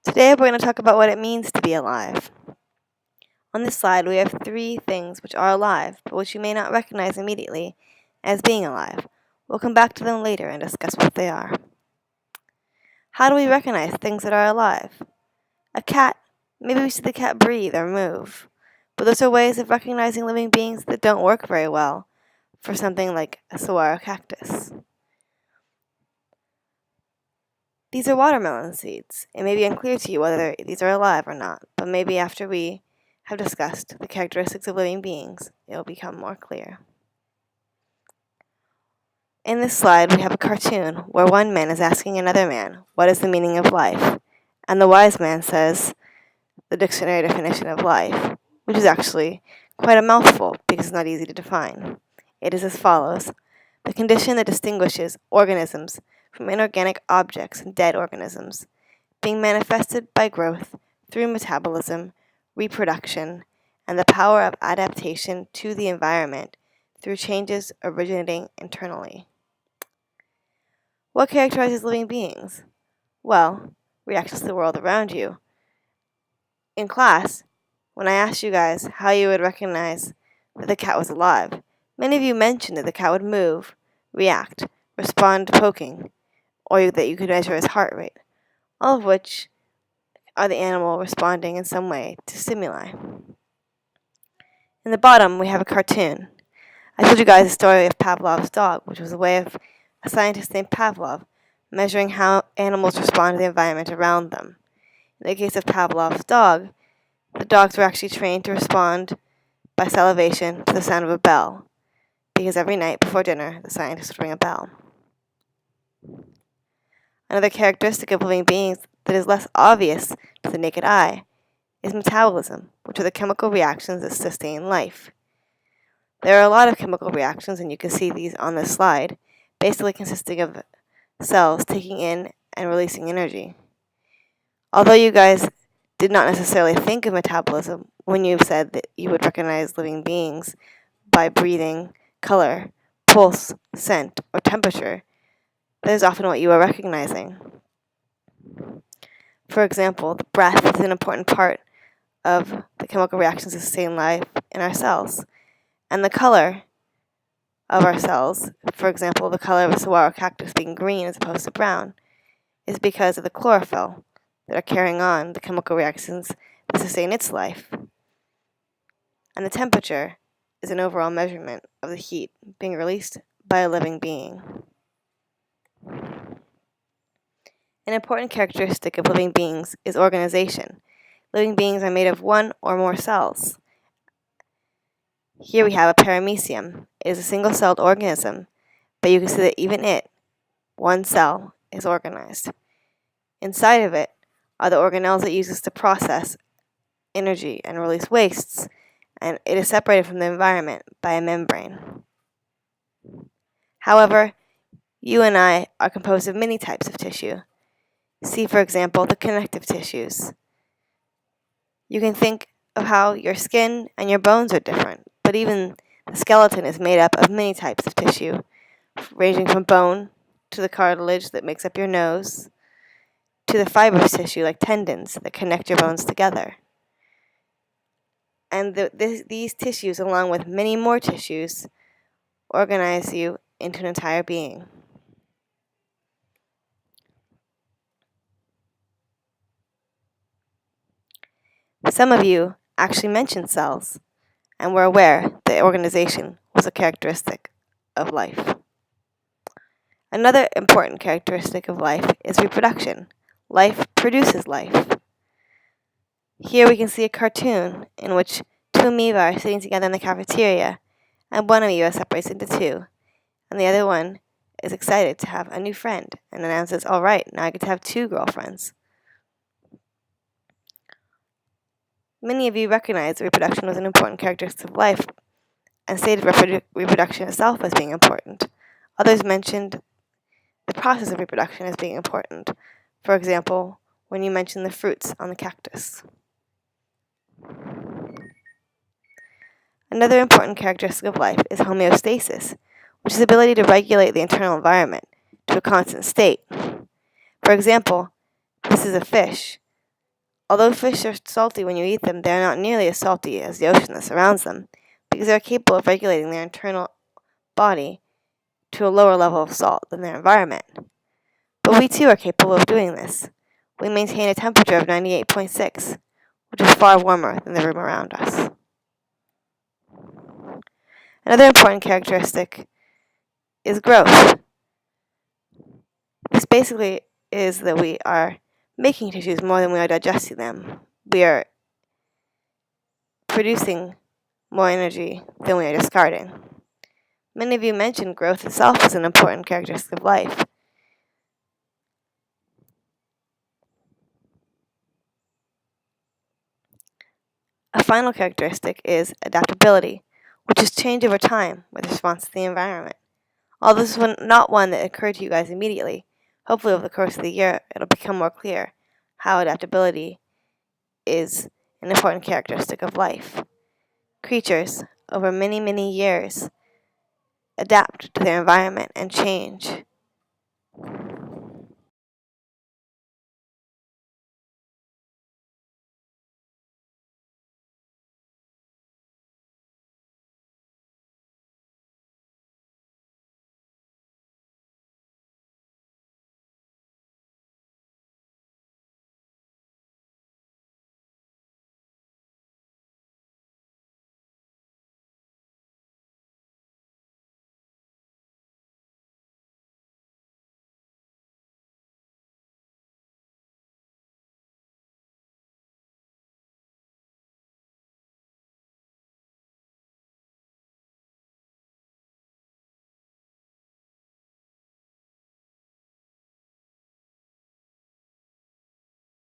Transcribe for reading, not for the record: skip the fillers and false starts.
Today we're going to talk about what it means to be alive. On this slide we have 3 things which are alive, but which you may not recognize immediately as being alive. We'll come back to them later and discuss what they are. How do we recognize things that are alive? A cat, maybe we see the cat breathe or move, but those are ways of recognizing living beings that don't work very well for something like a saguaro cactus. These are watermelon seeds. It may be unclear to you whether these are alive or not, but maybe after we have discussed the characteristics of living beings, it will become more clear. In this slide, we have a cartoon where one man is asking another man, what is the meaning of life? And the wise man says the dictionary definition of life, which is actually quite a mouthful because it's not easy to define. It is as follows: the condition that distinguishes organisms from inorganic objects and dead organisms, being manifested by growth through metabolism, reproduction, and the power of adaptation to the environment through changes originating internally. What characterizes living beings? Well, reactions to the world around you. In class, when I asked you guys how you would recognize that the cat was alive, many of you mentioned that the cat would move, react, respond to poking, or that you could measure his heart rate, all of which are the animal responding in some way to stimuli. In the bottom, we have a cartoon. I told you guys the story of Pavlov's dog, which was a way of a scientist named Pavlov measuring how animals respond to the environment around them. In the case of Pavlov's dog, the dogs were actually trained to respond by salivation to the sound of a bell, because every night before dinner, the scientist would ring a bell. Another characteristic of living beings that is less obvious to the naked eye is metabolism, which are the chemical reactions that sustain life. There are a lot of chemical reactions, and you can see these on this slide, basically consisting of cells taking in and releasing energy. Although you guys did not necessarily think of metabolism when you said that you would recognize living beings by breathing, color, pulse, scent, or temperature, that is often what you are recognizing. For example, the breath is an important part of the chemical reactions that sustain life in our cells. And the color of our cells, for example, the color of a saguaro cactus being green as opposed to brown, is because of the chlorophyll that are carrying on the chemical reactions that sustain its life. And the temperature is an overall measurement of the heat being released by a living being. An important characteristic of living beings is organization. Living beings are made of one or more cells. Here we have a paramecium. It is a single-celled organism, but you can see that even it, one cell, is organized. Inside of it are the organelles it uses to process energy and release wastes, and it is separated from the environment by a membrane. However, you and I are composed of many types of tissue. See, for example, the connective tissues. You can think of how your skin and your bones are different, but even the skeleton is made up of many types of tissue, ranging from bone to the cartilage that makes up your nose, to the fibrous tissue like tendons that connect your bones together. And these tissues, along with many more tissues, organize you into an entire being. Some of you actually mentioned cells and were aware that organization was a characteristic of life. Another important characteristic of life is reproduction. Life produces life. Here we can see a cartoon in which 2 amoeba are sitting together in the cafeteria, and one amoeba separates into 2, and the other one is excited to have a new friend and announces, "All right, now I get to have 2 girlfriends." Many of you recognize that reproduction was an important characteristic of life and stated reproduction itself as being important. Others mentioned the process of reproduction as being important. For example, when you mentioned the fruits on the cactus. Another important characteristic of life is homeostasis, which is the ability to regulate the internal environment to a constant state. For example, this is a fish Although fish are salty when you eat them, they are not nearly as salty as the ocean that surrounds them, because they are capable of regulating their internal body to a lower level of salt than their environment. But we too are capable of doing this. We maintain a temperature of 98.6, which is far warmer than the room around us. Another important characteristic is growth. This basically is that we are making tissues more than we are digesting them. We are producing more energy than we are discarding. Many of you mentioned growth itself as an important characteristic of life. A final characteristic is adaptability, which is change over time with response to the environment. Although this is not one that occurred to you guys immediately, hopefully over the course of the year it'll become more clear how adaptability is an important characteristic of life. Creatures, over many, many years, adapt to their environment and change